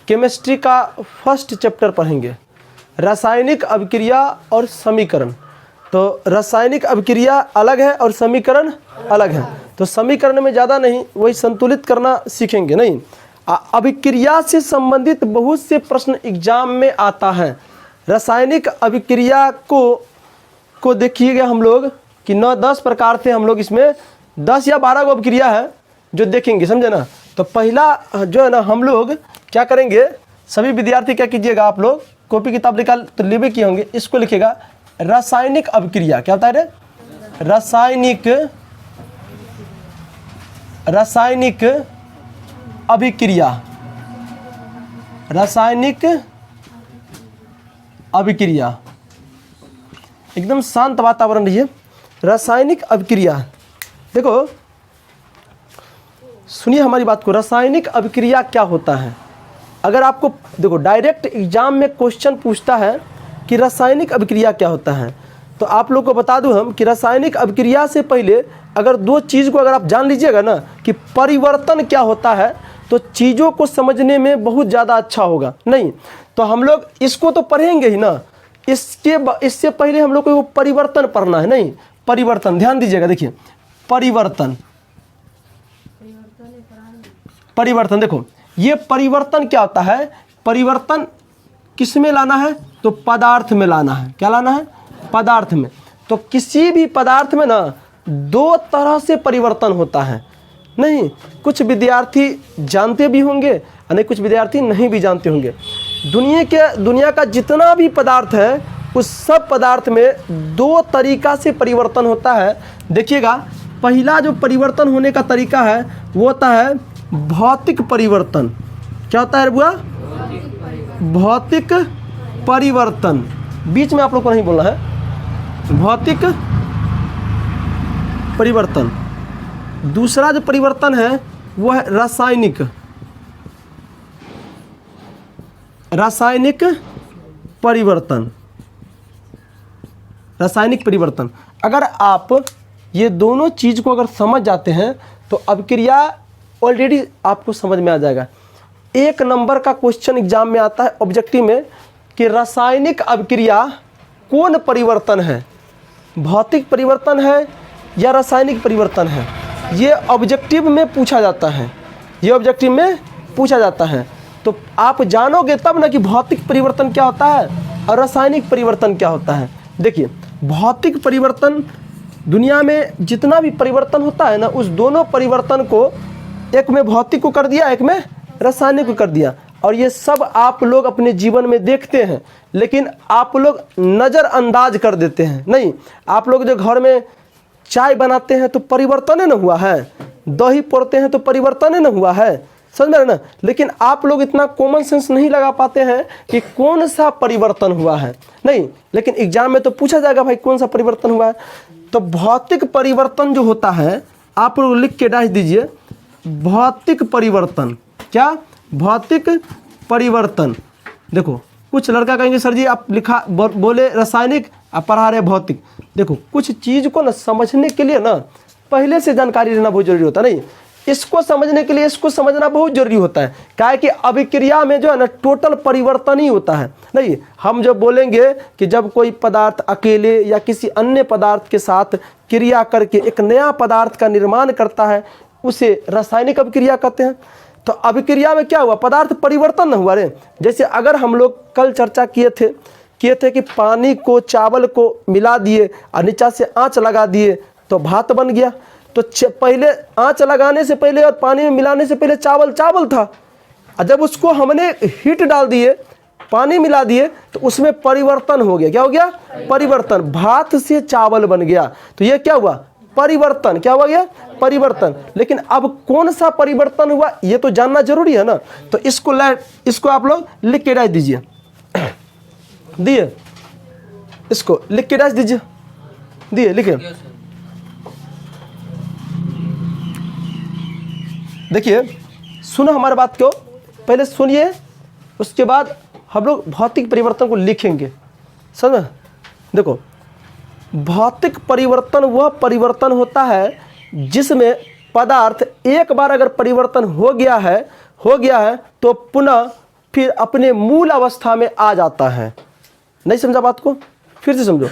Chemistry का first chapter पढ़ेंगे, रासायनिक अभिक्रिया और समीकरण। तो रासायनिक अभिक्रिया अलग है और समीकरण अलग है, तो समीकरण में ज़्यादा नहीं, वही संतुलित करना सीखेंगे। नहीं, अभिक्रिया से संबंधित बहुत से प्रश्न एग्जाम में आता है। रासायनिक अभिक्रिया को देखिएगा हम लोग कि 9-10 प्रकार से हम लोग इसमें 10 या 12 अभिक्रिया है जो देखेंगे, समझे ना। तो पहला जो है ना हम लोग क्या करेंगे, सभी विद्यार्थी क्या कीजिएगा, आप लोग कॉपी किताब निकाल तो लेवे किए होंगे, इसको लिखेगा रासायनिक अभिक्रिया। क्या होता है रे? रासायनिक अभिक्रिया, रासायनिक अभिक्रिया। एकदम शांत वातावरण रहिए। रासायनिक अभिक्रिया, देखो सुनिए हमारी बात को, रासायनिक अभिक्रिया क्या होता है। अगर आपको देखो डायरेक्ट एग्जाम में क्वेश्चन पूछता है कि रासायनिक अभिक्रिया क्या होता है, तो आप लोग को बता दूं हम कि रासायनिक अभिक्रिया से पहले अगर दो चीज़ को अगर आप जान लीजिएगा ना कि परिवर्तन क्या होता है, तो चीज़ों को समझने में बहुत ज़्यादा अच्छा होगा। नहीं तो हम लोग इसको तो पढ़ेंगे ही ना, इससे पहले हम लोग को वो परिवर्तन पढ़ना है। नहीं, परिवर्तन ध्यान दीजिएगा, देखिए परिवर्तन देखो ये परिवर्तन क्या होता है। परिवर्तन किस में लाना है, तो पदार्थ में लाना है। क्या लाना है? पदार्थ में। तो किसी भी पदार्थ में ना दो तरह से परिवर्तन होता है। नहीं, कुछ विद्यार्थी जानते भी होंगे और कुछ विद्यार्थी नहीं भी जानते होंगे। दुनिया का जितना भी पदार्थ है उस सब पदार्थ में दो तरीका से परिवर्तन होता है। देखिएगा, पहला जो परिवर्तन होने का तरीका है वो होता है भौतिक परिवर्तन। क्या होता है बुआ? भौतिक परिवर्तन। बीच में आप लोग को नहीं बोलना है, भौतिक परिवर्तन। दूसरा जो परिवर्तन है वो है रासायनिक परिवर्तन। रासायनिक परिवर्तन, अगर आप ये दोनों चीज़ को अगर समझ जाते हैं तो अभिक्रिया ऑलरेडी आपको समझ में आ जाएगा। 1 नंबर का क्वेश्चन एग्जाम में आता है ऑब्जेक्टिव में कि रासायनिक अभिक्रिया कौन परिवर्तन है, भौतिक परिवर्तन है या रासायनिक परिवर्तन है। ये ऑब्जेक्टिव में पूछा जाता है, ये ऑब्जेक्टिव में पूछा जाता है। तो आप जानोगे तब ना कि भौतिक परिवर्तन क्या होता है और रासायनिक परिवर्तन क्या होता है। देखिए, भौतिक परिवर्तन, दुनिया में जितना भी परिवर्तन होता है ना, उस दोनों परिवर्तन को एक में भौतिक को कर दिया, एक में रासायनिक को कर दिया। और ये सब आप लोग अपने जीवन में देखते हैं, लेकिन आप लोग नज़रअंदाज कर देते हैं। नहीं, आप लोग जो घर में चाय बनाते हैं तो परिवर्तन न हुआ है, दही पोड़ते हैं तो परिवर्तन न हुआ है, समझ में ना। लेकिन आप लोग इतना कॉमन सेंस नहीं लगा पाते हैं कि कौन सा परिवर्तन हुआ है। नहीं, लेकिन एग्जाम में तो पूछा जाएगा भाई कौन सा परिवर्तन हुआ है। तो भौतिक परिवर्तन जो होता है, आप लोग लिख के डाल दीजिए, भौतिक परिवर्तन। क्या? भौतिक परिवर्तन। देखो, कुछ लड़का कहेंगे सर जी आप लिखा बोले रासायनिक, आप पढ़ा रहे भौतिक। देखो, कुछ चीज़ को ना समझने के लिए ना पहले से जानकारी लेना बहुत जरूरी होता है। नहीं, इसको समझने के लिए इसको समझना बहुत जरूरी होता है। क्या है कि अभिक्रिया में जो है ना टोटल परिवर्तन ही होता है। नहीं, हम जब बोलेंगे कि जब कोई पदार्थ अकेले या किसी अन्य पदार्थ के साथ क्रिया करके एक नया पदार्थ का निर्माण करता है, उसे रासायनिक अभिक्रिया कहते हैं। तो अभिक्रिया में क्या हुआ, पदार्थ परिवर्तन न हुआ रे। जैसे अगर हम लोग कल चर्चा किए थे कि पानी को चावल को मिला दिए और नीचा से आँच लगा दिए तो भात बन गया। तो पहले आँच लगाने से पहले और पानी में मिलाने से पहले चावल था, और जब उसको हमने हीट डाल दिए, पानी मिला दिए, तो उसमें परिवर्तन हो गया। क्या हो गया? परिवर्तन। भात से चावल बन गया। तो ये क्या हुआ? परिवर्तन। क्या हुआ? गया परिवर्तन। लेकिन अब कौन सा परिवर्तन हुआ ये तो जानना जरूरी है ना। तो इसको आप लोग लिख के डाल दीजिए, दिए, इसको लिख के डाल दीजिए, दिए, लिखे। देखिए, सुनो हमारी बात को, पहले सुनिए, उसके बाद हम लोग भौतिक परिवर्तन को लिखेंगे, समझ। देखो, भौतिक परिवर्तन वह परिवर्तन होता है जिसमें पदार्थ एक बार अगर परिवर्तन हो गया है तो पुनः फिर अपने मूल अवस्था में आ जाता है। नहीं समझा बात को? फिर से समझो।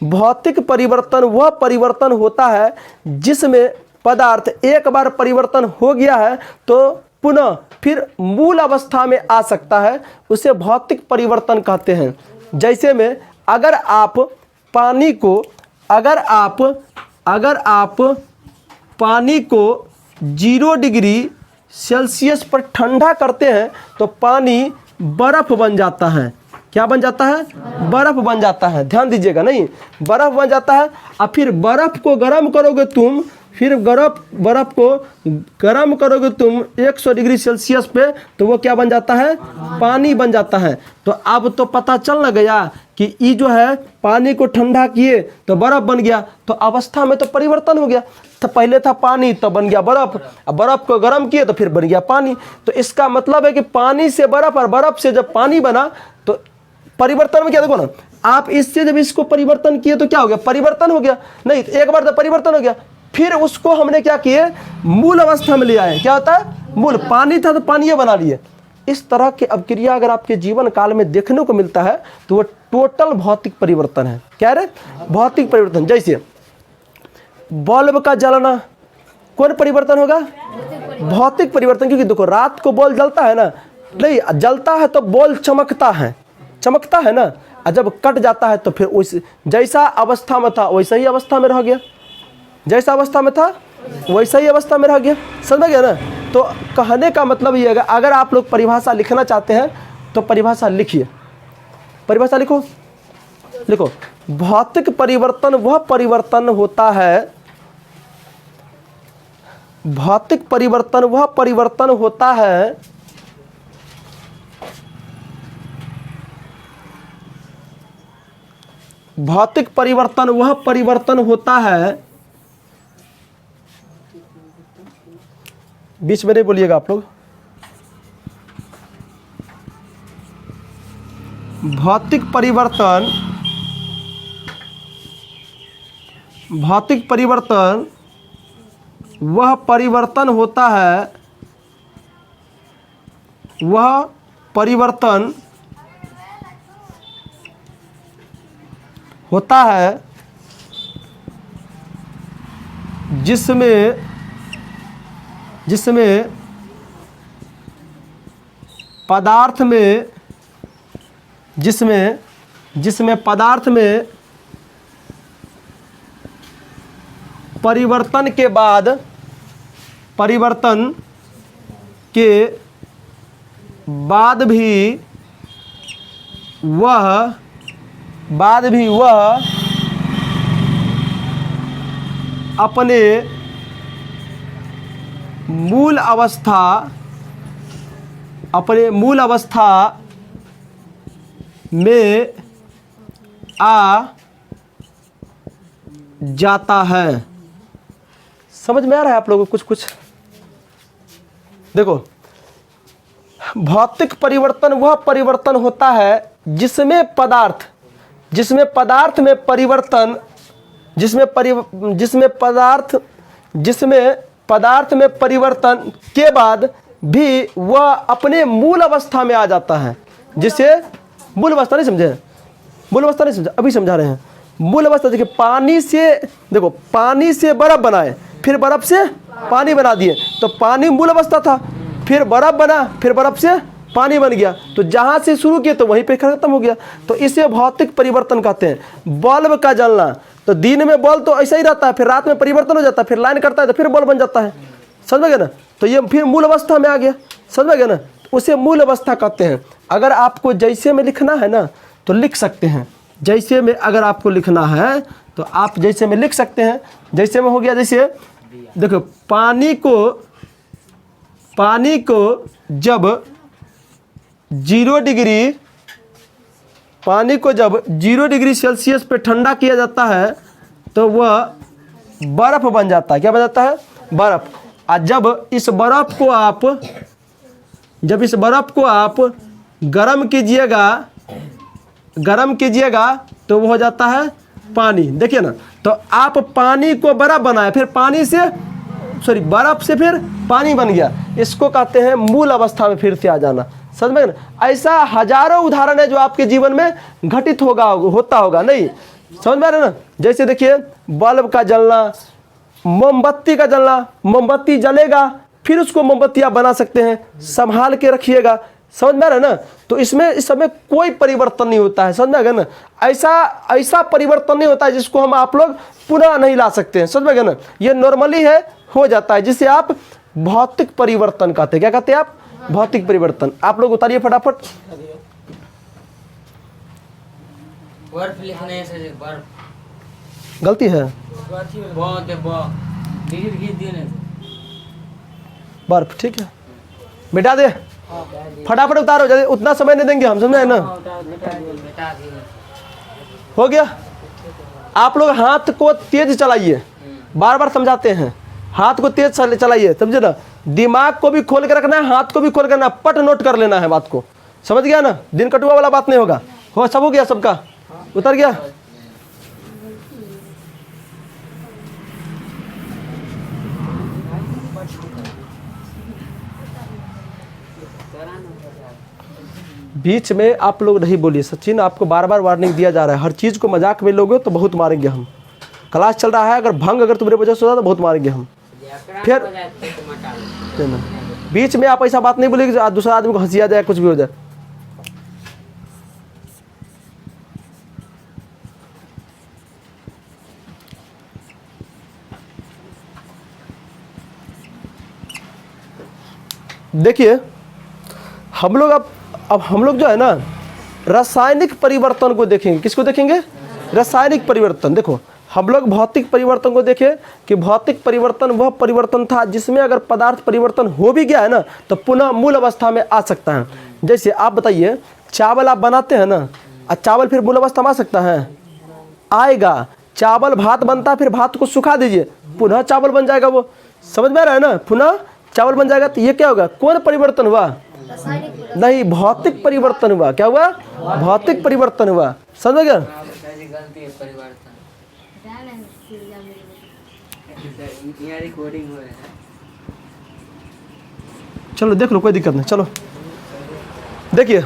भौतिक परिवर्तन वह परिवर्तन होता है जिसमें पदार्थ एक बार परिवर्तन हो गया है तो पुनः फिर मूल अवस्था में आ सकता है, उसे भौतिक परिवर्तन कहते हैं। जैसे में अगर आप पानी को पानी को 0 डिग्री सेल्सियस पर ठंडा करते हैं तो पानी बर्फ बन जाता है। क्या बन जाता है? बर्फ बन जाता है। ध्यान दीजिएगा, नहीं, बर्फ बन जाता है। और फिर बर्फ को गर्म करोगे तुम, फिर बर्फ को गर्म करोगे तुम 100 डिग्री सेल्सियस पे, तो वो क्या बन जाता है? पानी बन जाता है। तो अब तो पता चल न गया कि ये जो है पानी को ठंडा किए तो बर्फ बन गया, तो अवस्था में तो परिवर्तन हो गया। तो पहले था पानी तो बन गया बर्फ, अब बर्फ को गर्म किए तो फिर बन गया पानी। तो इसका मतलब है कि पानी से बर्फ और बर्फ से जब पानी बना तो परिवर्तन में क्या, देखो ना, आप इससे जब इसको परिवर्तन किए तो क्या हो गया? परिवर्तन हो गया। नहीं, एक बार तो परिवर्तन हो गया, फिर उसको हमने क्या किए? मूल अवस्था में ले आए। क्या होता है? मूल। पानी था तो पानी बना लिए। इस तरह के अवक्रिया अगर आपके जीवन काल में देखने को मिलता है तो वो टोटल भौतिक परिवर्तन है। क्या है? भौतिक परिवर्तन। जैसे बल्ब का जलना, कौन परिवर्तन होगा? भौतिक परिवर्तन। क्योंकि देखो रात को बल्ब जलता है ना, नहीं जलता है तो बल्ब चमकता है ना, और जब कट जाता है तो फिर उस जैसा अवस्था में था वैसा ही अवस्था में रह गया, जैसा अवस्था में था वैसा ही अवस्था में रह गया। समझ गया ना? तो कहने का मतलब ये है, अगर आप लोग परिभाषा लिखना चाहते हैं तो परिभाषा लिखिए। परिभाषा लिखो। भौतिक परिवर्तन वह परिवर्तन होता है, भौतिक परिवर्तन वह परिवर्तन होता है भौतिक परिवर्तन वह परिवर्तन होता है, बीच में नहीं बोलिएगा आप लोग। भौतिक परिवर्तन वह परिवर्तन होता है, वह परिवर्तन होता है जिसमें पदार्थ में परिवर्तन के बाद भी वह अपने मूल अवस्था में आ जाता है। समझ में आ रहा है आप लोगों को? कुछ देखो, भौतिक परिवर्तन वह परिवर्तन होता है जिसमें पदार्थ में परिवर्तन जिसमें पदार्थ में परिवर्तन के बाद भी वह अपने मूल अवस्था में आ जाता है। जिसे मूल अवस्था नहीं समझे? मूल अवस्था नहीं समझा? अभी समझा रहे हैं। मूल अवस्था देखिए, पानी से बर्फ बनाए, फिर बर्फ से पानी बना दिए, तो पानी मूल अवस्था था, फिर बर्फ बना, फिर बर्फ से पानी बन गया। तो जहाँ से शुरू किए तो वहीं पे खत्म हो गया। तो इसे भौतिक परिवर्तन कहते हैं। बल्ब का जलना, तो दिन में बल्ब तो ऐसा ही रहता है, फिर रात में परिवर्तन हो जाता है, फिर लाइन करता है तो फिर बल्ब बन जाता है। समझ गए ना? तो ये फिर मूल अवस्था में आ गया। समझ गए ना? उसे मूल अवस्था कहते हैं। अगर आपको जैसे में लिखना है ना तो लिख सकते हैं। जैसे में अगर आपको लिखना है तो आप जैसे में लिख सकते हैं। जैसे में हो गया, जैसे देखो पानी को जब 0 डिग्री सेल्सियस पे ठंडा किया जाता है तो वह बर्फ बन जाता है। क्या बन जाता है? बर्फ। और जब इस बर्फ को आप गरम कीजिएगा तो वो हो जाता है पानी। देखिए ना, तो आप पानी को बर्फ बनाए, फिर बर्फ से फिर पानी बन गया। इसको कहते हैं मूल अवस्था में फिर से आ जाना। समझ में ना। ऐसा हजारों उदाहरण है जो आपके जीवन में घटित होता होगा नहीं, समझ में आ रहा है ना। जैसे देखिए बल्ब का जलना, मोमबत्ती का जलना, मोमबत्ती जलेगा फिर उसको मोमबत्ती आप बना सकते हैं, संभाल के रखिएगा, समझ में आ रहा है ना। तो इसमें इस समय कोई परिवर्तन नहीं होता है, समझ में आ गया ना। ऐसा परिवर्तन नहीं होता है जिसको हम आप लोग पुनः नहीं ला सकते हैं, समझ में आ गया ना। ये नॉर्मली है, हो जाता है, जिसे आप भौतिक परिवर्तन कहते हैं। क्या कहते हैं आप? भौतिक परिवर्तन। आप लोग उतारिए फटाफट। बर्फ लिखने से गलती है, बर्फ, ठीक है मिटा दे, फटाफट उतारो, जल्दी, उतना समय नहीं देंगे हम, समझे ना। हो गया। आप लोग हाथ को तेज चलाइए, बार बार समझाते हैं, हाथ को तेज चलाइए, समझे ना। दिमाग को भी खोल के रखना है, हाथ को भी खोल के रखना है, पट नोट कर लेना है बात को, समझ गया ना। दिन कटुआ वाला बात नहीं होगा। हो सब हो गया, सबका उतर गया। बीच में आप लोग नहीं बोलिए। सचिन, आपको बार बार वार्निंग दिया जा रहा है, हर चीज़ को मजाक में लोगे तो बहुत मारेंगे हम। क्लास चल रहा है, अगर भंग अगर तुम्हारे वजह से होता तो बहुत मारेंगे हम। फिर बीच में आप ऐसा बात नहीं बोलिए कि दूसरा आदमी को हंसी आ जाए, कुछ भी हो जाए। देखिए हम लोग अब हम लोग जो है ना रासायनिक परिवर्तन को देखेंगे। किसको देखेंगे? रासायनिक परिवर्तन। देखो हम लोग भौतिक परिवर्तन को देखें कि भौतिक परिवर्तन वह परिवर्तन था जिसमें अगर पदार्थ परिवर्तन हो भी गया है ना तो पुनः मूल अवस्था में आ सकता है। जैसे आप बताइए, चावल आप बनाते हैं ना, और चावल फिर मूल अवस्था में आ सकता है? आएगा। चावल भात बनता है, फिर भात को सुखा दीजिए, पुनः चावल बन जाएगा। वो समझ में आ रहा है ना, पुनः चावल बन जाएगा। तो ये क्या होगा? कौन परिवर्तन हुआ? नहीं, भौतिक परिवर्तन हुआ। क्या हुआ? भौतिक परिवर्तन हुआ। समझ गया? चलो देख लो, कोई दिक्कत नहीं। चलो देखिए,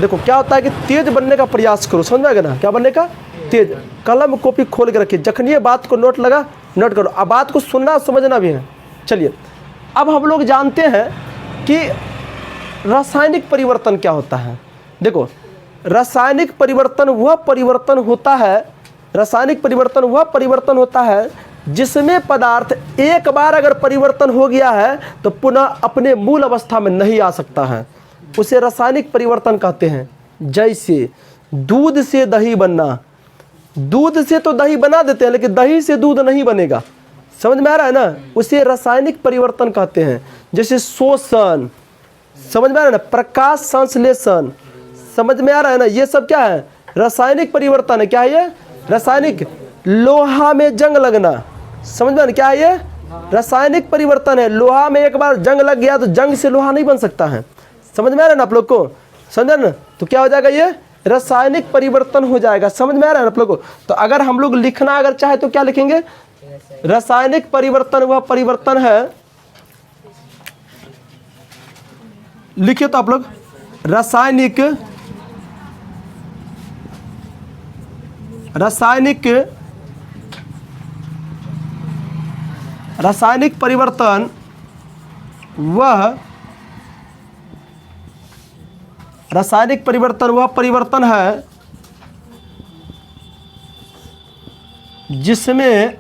देखो क्या होता है कि तेज बनने का प्रयास करो। समझ में आ गया ना? क्या बनने का? तेज। कलम कॉपी खोल के रखिए, जखन ये बात को नोट लगा नोट करो। अब बात को सुनना समझना भी है। चलिए अब हम लोग जानते हैं कि रासायनिक परिवर्तन क्या होता है। देखो रासायनिक परिवर्तन वह परिवर्तन होता है, रासायनिक परिवर्तन वह परिवर्तन होता है जिसमें पदार्थ एक बार अगर परिवर्तन हो गया है तो पुनः अपने मूल अवस्था में नहीं आ सकता है, उसे रासायनिक परिवर्तन कहते हैं। जैसे दूध से दही बनना, दूध से तो दही बना देते हैं लेकिन दही से दूध नहीं बनेगा। समझ में आ रहा है ना? उसे रासायनिक परिवर्तन कहते हैं। जैसे शोषण, समझ में आ रहा है ना, प्रकाश संश्लेषण, समझ में आ रहा है ना, ये सब क्या है? रासायनिक परिवर्तन है। क्या है ये? रासायनिक। लोहा में जंग लगना, समझ में आ रहा है क्या है ये? रासायनिक परिवर्तन है। लोहा में एक बार जंग लग गया तो जंग से लोहा नहीं बन सकता है। समझ में आ रहा है ना आप लोग को? समझ ना? तो क्या हो जाएगा? ये रासायनिक परिवर्तन हो जाएगा। समझ में आ रहा है ना आप लोग को? तो अगर हम लोग लिखना अगर चाहे तो क्या लिखेंगे? रासायनिक परिवर्तन वह परिवर्तन है, लिखिए तो आप लोग, रासायनिक परिवर्तन वह रासायनिक परिवर्तन वह परिवर्तन है जिसमें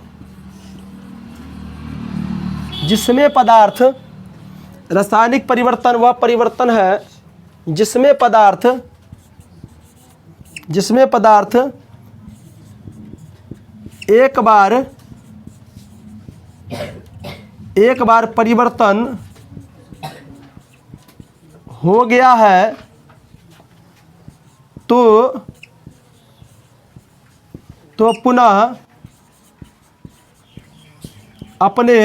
पदार्थ, रासायनिक परिवर्तन वह परिवर्तन है जिसमें पदार्थ एक बार परिवर्तन हो गया है तो पुनः अपने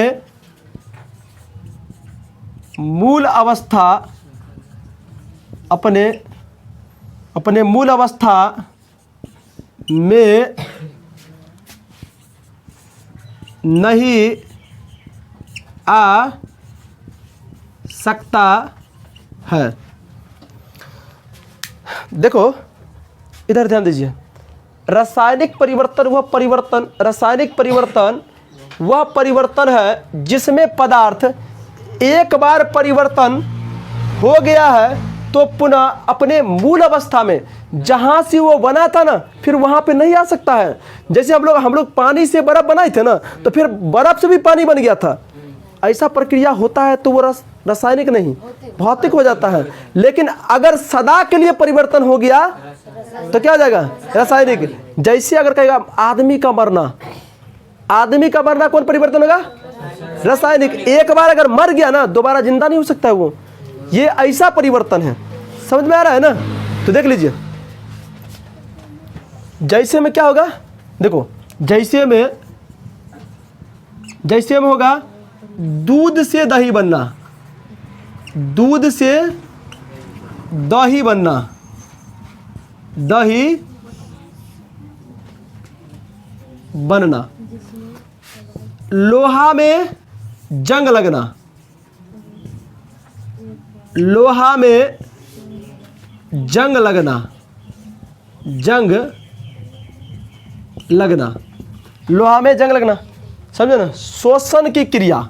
मूल अवस्था में नहीं आ सकता है। देखो इधर ध्यान दीजिए, रासायनिक परिवर्तन वह परिवर्तन है जिसमें पदार्थ एक बार परिवर्तन हो गया है तो पुनः अपने मूल अवस्था में जहां से वो बना था ना फिर वहां पे नहीं आ सकता है। जैसे हम लोग पानी से बर्फ बनाए थे ना, तो फिर बर्फ से भी पानी बन गया था। ऐसा प्रक्रिया होता है तो वो रासायनिक नहीं भौतिक हो जाता है। लेकिन अगर सदा के लिए परिवर्तन हो गया तो क्या हो जाएगा? रासायनिक। जैसे अगर कहेगा आदमी का मरना कौन परिवर्तन होगा? रासायनिक। एक बार अगर मर गया ना दोबारा जिंदा नहीं हो सकता है वो, ये ऐसा परिवर्तन है। समझ में आ रहा है ना? तो देख लीजिए, जैसे में क्या होगा, देखो जैसे में होगा दूध से दही बनना, दूध से दही बनना, दही बनना, लोहा में जंग लगना, लोहा में जंग लगना, जंग लगना, लोहा में जंग लगना, समझे ना? शोषण की क्रिया,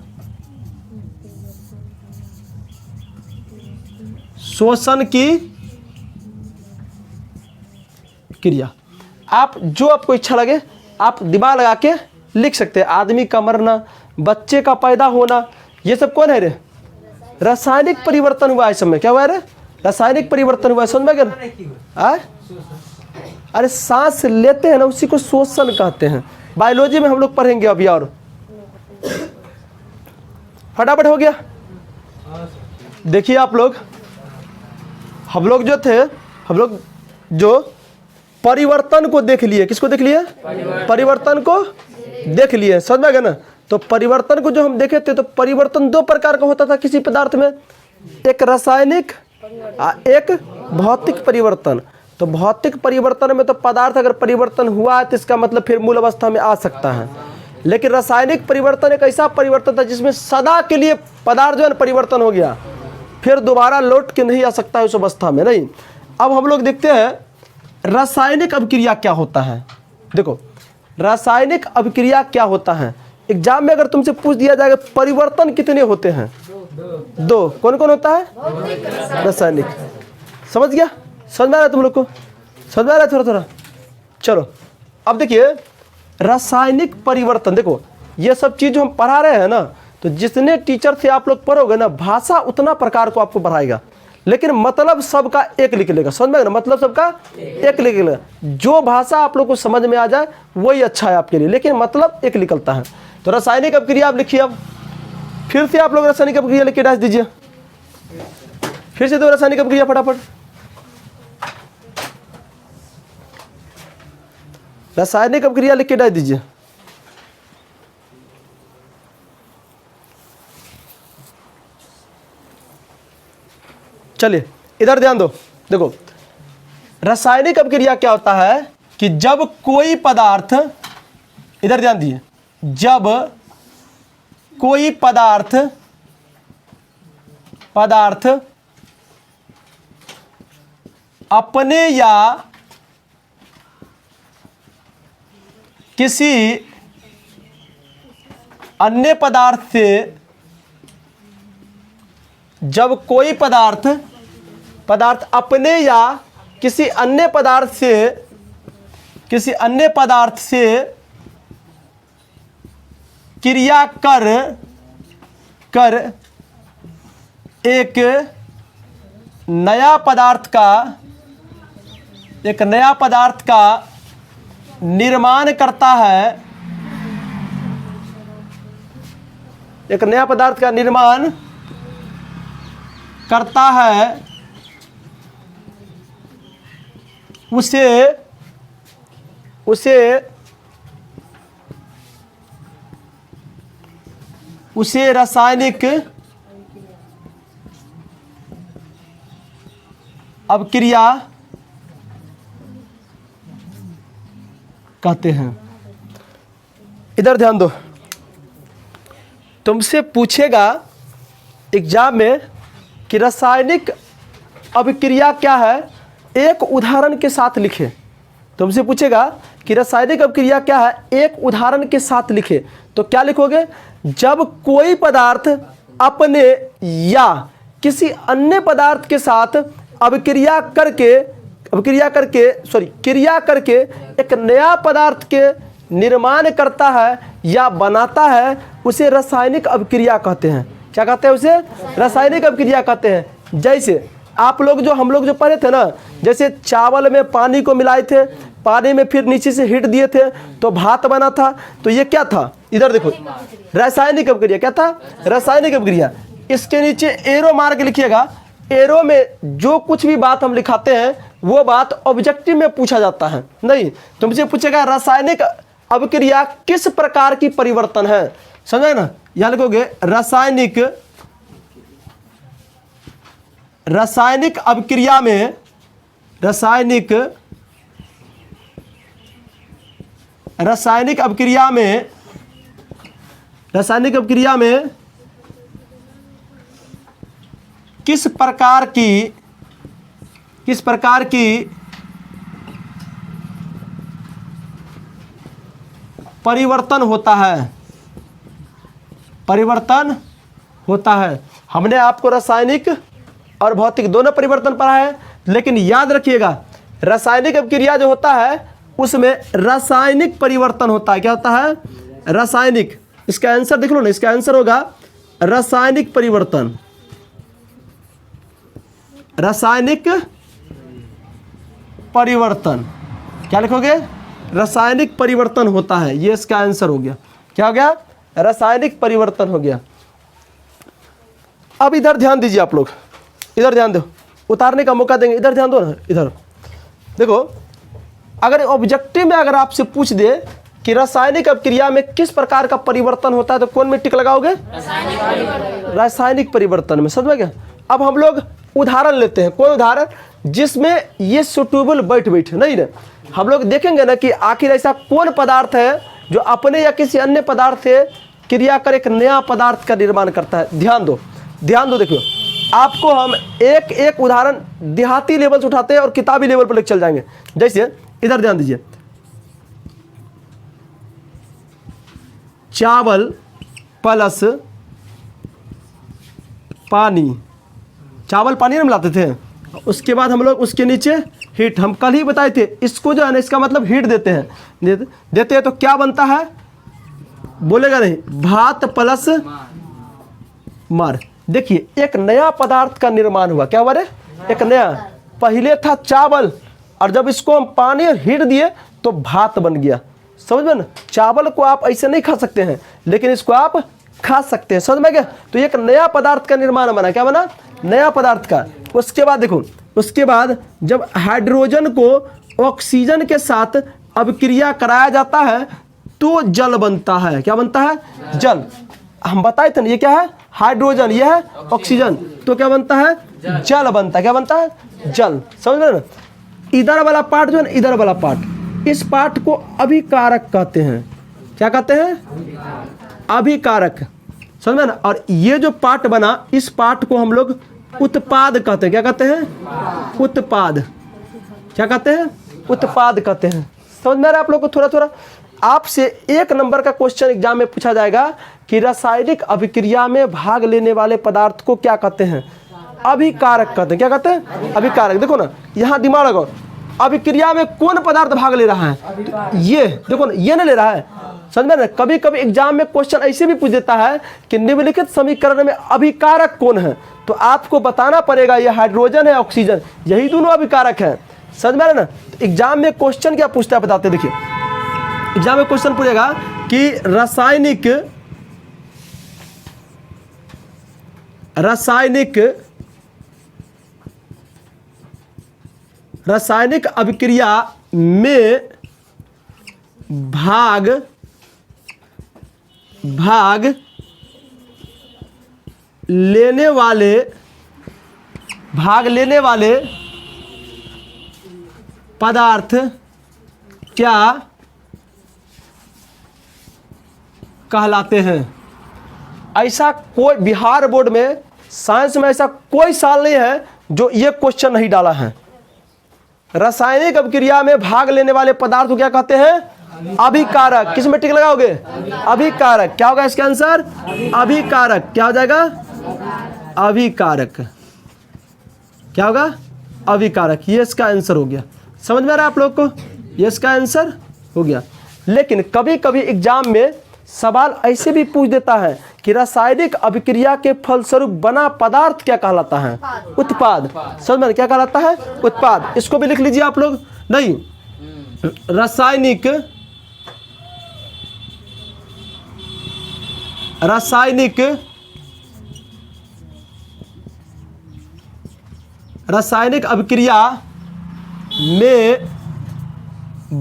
शोषण की क्रिया। आप जो आपको इच्छा लगे आप दिमाग लगा के लिख सकते हैं। आदमी का मरना, बच्चे का पैदा होना, ये सब कौन है रे? रासायनिक परिवर्तन हुआ है। इस समय क्या हुआ है रे? रासायनिक परिवर्तन हुआ है। समझ में गया? अरे सांस लेते हैं ना उसी को शोषण कहते हैं। बायोलॉजी में हम लोग पढ़ेंगे अभी। और फटाफट हो गया। देखिए आप लोग, हम लोग जो परिवर्तन को देख लिए। किसको देख लिए? परिवर्तन को देख लिए। समझ में गया ना? तो परिवर्तन को जो हम देखे थे, तो परिवर्तन दो प्रकार का होता था किसी पदार्थ में, एक रासायनिक, एक भौतिक परिवर्तन। तो भौतिक परिवर्तन में तो पदार्थ अगर परिवर्तन हुआ है तो इसका मतलब फिर मूल अवस्था में आ सकता है। लेकिन रासायनिक परिवर्तन एक ऐसा परिवर्तन था जिसमें सदा के लिए पदार्थ जो है परिवर्तन हो गया, फिर दोबारा लौट के नहीं आ सकता है उस अवस्था में। नहीं। अब हम लोग देखते हैं रासायनिक अभिक्रिया क्या होता है। देखो रासायनिक अभिक्रिया क्या होता है। एग्जाम में अगर तुमसे पूछ दिया जाएगा परिवर्तन कितने होते हैं? दो। कौन कौन होता है? रासायनिक। समझ गया? समझ में आ रहा है तुम लोग को? समझ में आ रहा है थोड़ा थोड़ा? चलो अब देखिए रासायनिक परिवर्तन। देखो ये सब चीज जो हम पढ़ा रहे हैं ना, तो जितने टीचर से आप लोग पढ़ोगे ना, भाषा उतना प्रकार को आपको पढ़ाएगा, लेकिन मतलब सबका एक लिख लेगा। समझ में? ना मतलब सबका एक लिख लेगा। जो भाषा आप लोग को समझ में आ जाए वही अच्छा है आपके लिए, लेकिन मतलब एक निकलता है। तो रासायनिक अभिक्रिया आप लिखिए। अब फिर से आप लोग रासायनिक अभिक्रिया लिख के डाल दीजिए। फिर से दो रासायनिक अभिक्रिया फटाफट। रासायनिक अभिक्रिया लिख के डाल दीजिए। चलिए इधर ध्यान दो। देखो रासायनिक अभिक्रिया क्या होता है कि जब कोई पदार्थ, इधर ध्यान दीजिए, जब कोई पदार्थ अपने या किसी अन्य पदार्थ से, जब कोई पदार्थ अपने या किसी अन्य पदार्थ से क्रिया कर एक नया पदार्थ का निर्माण करता है, एक नया पदार्थ का निर्माण करता है, उसे रासायनिक अभिक्रिया कहते हैं। इधर ध्यान दो, तुमसे पूछेगा एग्जाम में कि रासायनिक अभिक्रिया क्या है, एक उदाहरण के साथ लिखे। तुमसे पूछेगा कि रासायनिक अभिक्रिया क्या है, एक उदाहरण के साथ लिखे, तो क्या लिखोगे? जब कोई पदार्थ अपने या किसी अन्य पदार्थ के साथ क्रिया करके एक नया पदार्थ के निर्माण करता है या बनाता है, उसे रासायनिक अभिक्रिया कहते हैं। क्या कहते हैं? उसे रासायनिक अभिक्रिया कहते हैं। जैसे हम लोग जो पढ़े थे ना, जैसे चावल में पानी को मिलाए थे, पानी में फिर नीचे से हीट दिए थे तो भात बना था। तो ये क्या था? इधर देखो, रासायनिक अभिक्रिया। क्या था? रासायनिक अभिक्रिया। इसके नीचे एरो मार के लिखिएगा। एरो में जो कुछ भी बात हम लिखाते हैं वो बात ऑब्जेक्टिव में पूछा जाता है। नहीं, तुमसे पूछेगा रासायनिक अभिक्रिया किस प्रकार की परिवर्तन है, समझे ना? यहां लिखोगे रासायनिक अभिक्रिया में रासायनिक अभिक्रिया में किस प्रकार की परिवर्तन होता है। हमने आपको रासायनिक और भौतिक दोनों परिवर्तन पढ़ा है, लेकिन याद रखिएगा रासायनिक अभिक्रिया जो होता है उसमें रासायनिक परिवर्तन होता है। क्या होता है? रासायनिक। इसका आंसर देख लो ना, इसका आंसर होगा रासायनिक परिवर्तन। रासायनिक परिवर्तन क्या लिखोगे? रासायनिक परिवर्तन होता है। ये इसका आंसर हो गया। क्या हो गया? रासायनिक परिवर्तन हो गया। अब इधर ध्यान दीजिए, आप लोग इधर ध्यान दो, उतारने का मौका देंगे। इधर ध्यान दो ना, इधर देखो। अगर ऑब्जेक्टिव में अगर आपसे पूछ दे कि रासायनिक अभिक्रिया में किस प्रकार का परिवर्तन होता है, तो कौन में टिक लगाओगे? रासायनिक परिवर्तन में। समझ में गया? अब हम लोग उदाहरण लेते हैं। कोई उदाहरण जिसमें ये सुटेबल बैठ नहीं ना, हम लोग देखेंगे ना कि आखिर ऐसा कौन पदार्थ है जो अपने या किसी अन्य पदार्थ से क्रिया कर एक नया पदार्थ का निर्माण करता है। ध्यान दो देखियो, आपको हम एक एक उदाहरण देहाती लेवल से उठाते हैं और किताबी लेवल पर लेकर चल जाएंगे। जैसे इधर ध्यान दीजिए, चावल प्लस पानी, चावल पानी में मिलाते थे, उसके बाद हम लोग उसके नीचे हीट, हम कल ही बताए थे, इसको जो है ना इसका मतलब हीट देते हैं तो क्या बनता है? बोलेगा नहीं, भात प्लस मार। देखिए एक नया पदार्थ का निर्माण हुआ। क्या हुआ रे? एक नया। पहले था चावल और जब इसको हम पानी और हीट दिए तो भात बन गया। समझ में ना? चावल को आप ऐसे नहीं खा सकते हैं, लेकिन इसको आप खा सकते हैं। समझ में गया? तो एक नया पदार्थ का निर्माण बना। क्या बना? नया पदार्थ का। उसके बाद देखो, उसके बाद जब हाइड्रोजन को ऑक्सीजन के साथ अभिक्रिया कराया जाता है तो जल बनता है। क्या बनता है? जल। हम बताए थे ना, ये क्या है? हाइड्रोजन, ये है ऑक्सीजन, तो क्या बनता है? जल बनता है। क्या बनता है? जल। समझ में ना? इधर वाला पार्ट जो है ना, इधर वाला पार्ट, इस पार्ट को अभिकारक कहते हैं। क्या कहते हैं? अभिकारक। समझ में ना? और ये जो पार्ट बना, इस पार्ट को हम लोग उत्पाद कहते हैं। क्या कहते हैं? उत्पाद। क्या कहते हैं? उत्पाद कहते हैं। समझ में आ रहा है आप लोग को? थोड़ा थोड़ा आपसे 1 नंबर का क्वेश्चन एग्जाम में पूछा जाएगा कि रासायनिक अभिक्रिया में भाग लेने वाले पदार्थ को क्या कहते हैं? अभिकारक कहते हैं। क्या कहते हैं? अभिकारक। देखो ना, यहाँ दिमाग लगाओ, अभिक्रिया में कौन पदार्थ भाग ले रहा है? तो ये देखो ना, ये नहीं ले रहा है। समझ में ना? कभी कभी एग्जाम में क्वेश्चन ऐसे भी पूछ देता है कि निम्नलिखित समीकरण में अभिकारक कौन है, तो आपको बताना पड़ेगा ये हाइड्रोजन है, ऑक्सीजन, यही दोनों अभिकारक हैं। समझ में आ रहा है ना? एग्जाम में क्वेश्चन क्या पूछता है बताते, देखिए एग्जाम में क्वेश्चन पूछेगा कि रासायनिक अभिक्रिया में भाग लेने वाले पदार्थ क्या कहलाते हैं? ऐसा कोई बिहार बोर्ड में साइंस में ऐसा कोई साल नहीं है जो ये क्वेश्चन नहीं डाला है। रासायनिक अभिक्रिया में भाग लेने वाले पदार्थ को क्या कहते हैं? अभिकारक। किस में टिक लगाओगे? अभिकारक। क्या होगा इसका आंसर? अभिकारक। क्या हो जाएगा? अभिकारक। क्या होगा? अभिकारक। ये इसका आंसर हो गया। समझ में आ रहा है आप लोग को? ये इसका आंसर हो गया। लेकिन कभी कभी एग्जाम में सवाल ऐसे भी पूछ देता है कि रासायनिक अभिक्रिया के फलस्वरूप बना पदार्थ क्या कहलाता है? उत्पाद। समझ में क्या कहलाता है? उत्पाद। इसको भी लिख लीजिए आप लोग। नहीं, रासायनिक अभिक्रिया में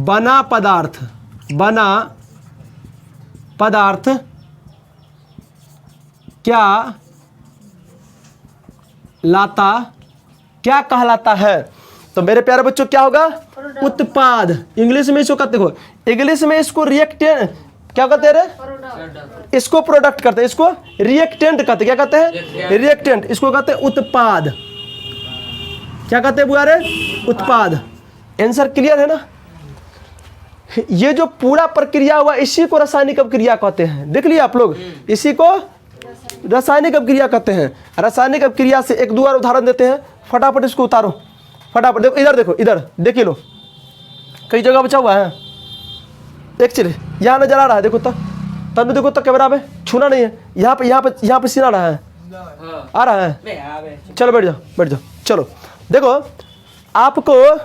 बना पदार्थ क्या कहलाता है? तो मेरे प्यारे बच्चों क्या होगा? उत्पाद। इंग्लिश में इसको कहते हो, इंग्लिश में इसको रिएक्टेंट क्या कहते हैं रे? इसको प्रोडक्ट कहते हैं, इसको रिएक्टेंट कहते हैं। क्या कहते हैं? रिएक्टेंट। इसको कहते हैं उत्पाद। क्या कहते हैं बुआ रे? उत्पाद। आंसर क्लियर है ना? ये जो पूरा प्रक्रिया हुआ इसी को रासायनिक अभिक्रिया कहते हैं। देख लिया आप लोग? इसी को रासायनिक अभिक्रिया कहते हैं। रासायनिक अभिक्रिया से एक दो और उदाहरण देते हैं। फटाफट इसको उतारो, फटाफट। देखो इधर, देखो इधर, देख लो कई जगह बचा हुआ है। एक चीज यहाँ नजर आ रहा है, देखो तो तब देखो तो कैमरा में छूना नहीं है। यहाँ पे सीना रहा है, आ रहा है। चलो बैठ जाओ, बैठ जाओ। चलो देखो, आपको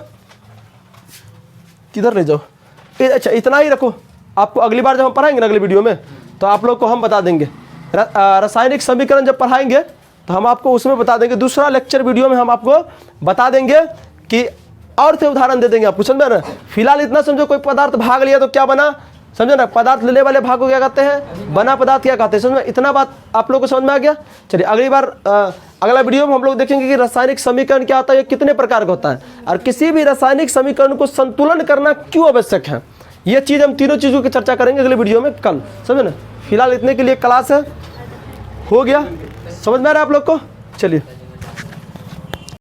किधर ले जाओ? अच्छा इतना ही रखो। आपको अगली बार जब हम पढ़ाएंगे ना अगली वीडियो में, तो आप लोग को हम बता देंगे रासायनिक समीकरण जब पढ़ाएंगे तो हम आपको उसमें बता देंगे। दूसरा लेक्चर वीडियो में हम आपको बता देंगे कि और से उदाहरण दे देंगे आपको। समझ में ना? फिलहाल इतना समझो, कोई पदार्थ भाग लिया तो क्या बना? समझो ना? पदार्थ लेने वाले भाग को क्या कहते हैं? बना पदार्थ क्या कहते हैं? समझ में? इतना बात आप लोग को समझ में आ गया? चलिए अगली बार अगला वीडियो में हम लोग देखेंगे कि रासायनिक समीकरण क्या होता है, कितने प्रकार का होता है, और किसी भी रासायनिक समीकरण को संतुलन करना क्यों आवश्यक है। ये चीज़ हम तीनों चीज़ों की चर्चा करेंगे अगले वीडियो में कल। समझे ना? फिलहाल इतने के लिए क्लास है, हो गया। समझ में आ रहा है आप लोग को? चलिए।